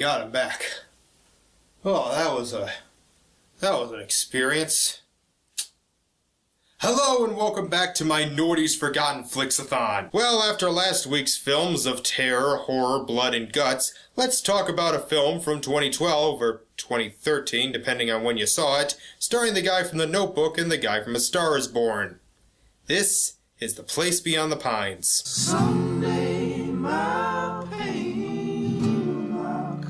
God, I'm back. Oh, that was an experience. Hello and welcome back to my Norty's Forgotten Flicks-a-thon. Well, after last week's films of terror, horror, blood, and guts, let's talk about a film from 2012 or 2013, depending on when you saw it, starring the guy from The Notebook and the guy from A Star Is Born. This is The Place Beyond the Pines. Someday my pain will mock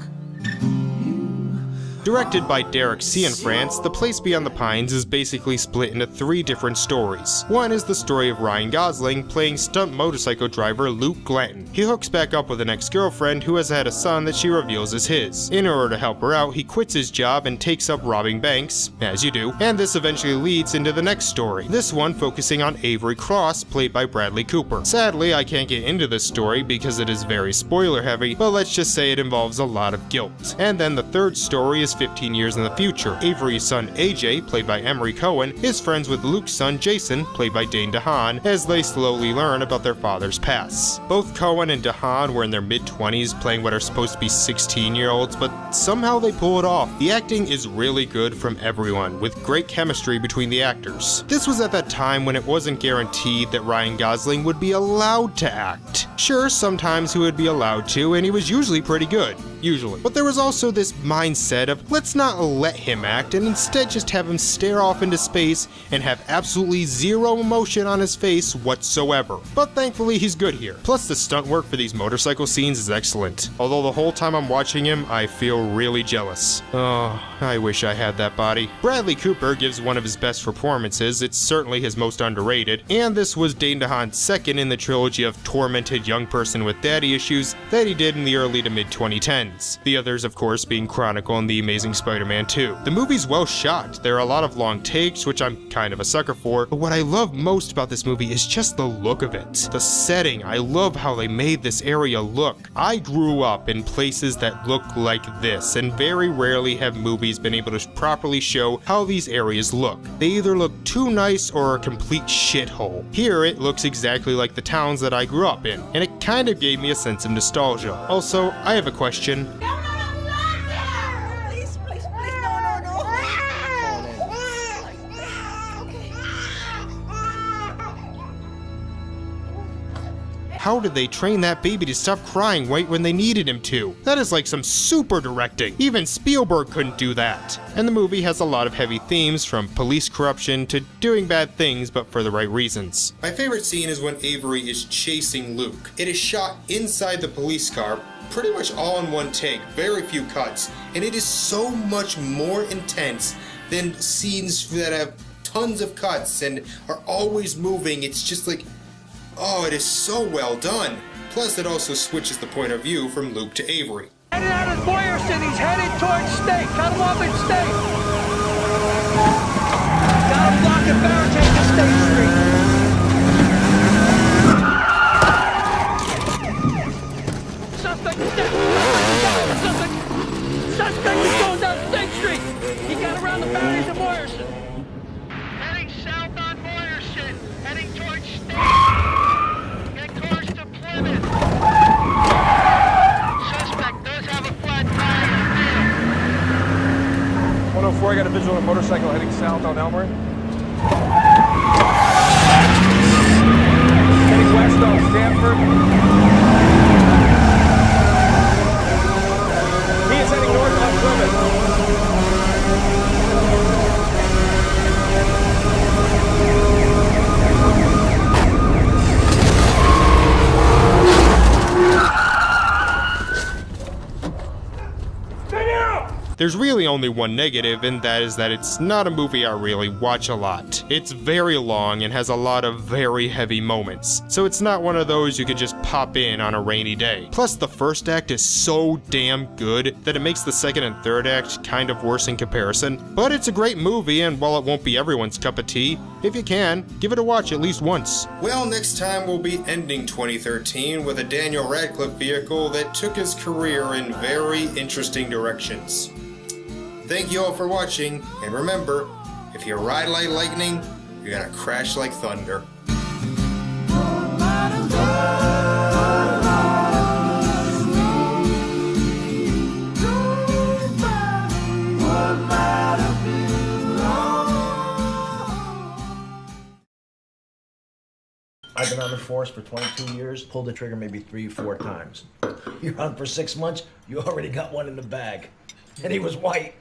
you. Directed by Derek Cianfrance, The Place Beyond the Pines is basically split into three different stories. One is the story of Ryan Gosling playing stunt motorcycle driver Luke Glanton. He hooks back up with an ex-girlfriend who has had a son that she reveals is his. In order to help her out, he quits his job and takes up robbing banks, as you do, and this eventually leads into the next story. This one focusing on Avery Cross, played by Bradley Cooper. Sadly, I can't get into this story because it is very spoiler heavy, but let's just say it involves a lot of guilt. And then the third story is 15 years in the future. Avery's son AJ, played by Emery Cohen, is friends with Luke's son Jason, played by Dane DeHaan, as they slowly learn about their father's past. Both Cohen and DeHaan were in their mid-20s playing what are supposed to be 16-year-olds, but somehow they pull it off. The acting is really good from everyone, with great chemistry between the actors. This was at that time when it wasn't guaranteed that Ryan Gosling would be allowed to act. Sure, sometimes he would be allowed to, and he was usually pretty good. Usually. But there was also this mindset of let's not let him act and instead just have him stare off into space and have absolutely zero emotion on his face whatsoever. But thankfully he's good here. Plus the stunt work for these motorcycle scenes is excellent. Although the whole time I'm watching him, I feel really jealous. Oh, I wish I had that body. Bradley Cooper gives one of his best performances. It's certainly his most underrated. And this was Dane DeHaan's second in the trilogy of tormented young person with daddy issues that he did in the early to mid 2010s. The others, of course, being Chronicle and The Amazing Spider-Man 2. The movie's well shot. There are a lot of long takes, which I'm kind of a sucker for, but what I love most about this movie is just the look of it. The setting, I love how they made this area look. I grew up in places that look like this, and very rarely have movies been able to properly show how these areas look. They either look too nice or a complete shithole. Here, it looks exactly like the towns that I grew up in, and it kind of gave me a sense of nostalgia. Also, I have a question. How did they train that baby to stop crying right when they needed him to? That is like some super directing. Even Spielberg couldn't do that. And the movie has a lot of heavy themes, from police corruption to doing bad things but for the right reasons. My favorite scene is when Avery is chasing Luke. It is shot inside the police car, pretty much all in one take, very few cuts, and it is so much more intense than scenes that have tons of cuts and are always moving. It's just like, oh, it is so well done. Plus, it also switches the point of view from Luke to Avery. Headed out of Boyerson, he's headed towards State. Cut him off at State. Got him blocked and barricade to State Street. Suspect is going down State Street. He got around the barriers of Boyerson. Heading south on Boyerson. Heading towards State. Get close to Plymouth. Suspect does have a flat tire. 104, I got a visual on a motorcycle heading south on Elmer. Heading west on Stanford. He is heading north on Plymouth. There's really only one negative, and that is that it's not a movie I really watch a lot. It's very long and has a lot of very heavy moments, so it's not one of those you could just pop in on a rainy day. Plus, the first act is so damn good that it makes the second and third act kind of worse in comparison. But it's a great movie, and while it won't be everyone's cup of tea, if you can, give it a watch at least once. Well, next time we'll be ending 2013 with a Daniel Radcliffe vehicle that took his career in very interesting directions. Thank you all for watching, and remember, if you ride like lightning, you're gonna crash like thunder. Don't I've been on the force for 22 years, pulled the trigger maybe 3-4 times. You're on for 6 months, you already got one in the bag. And he was white.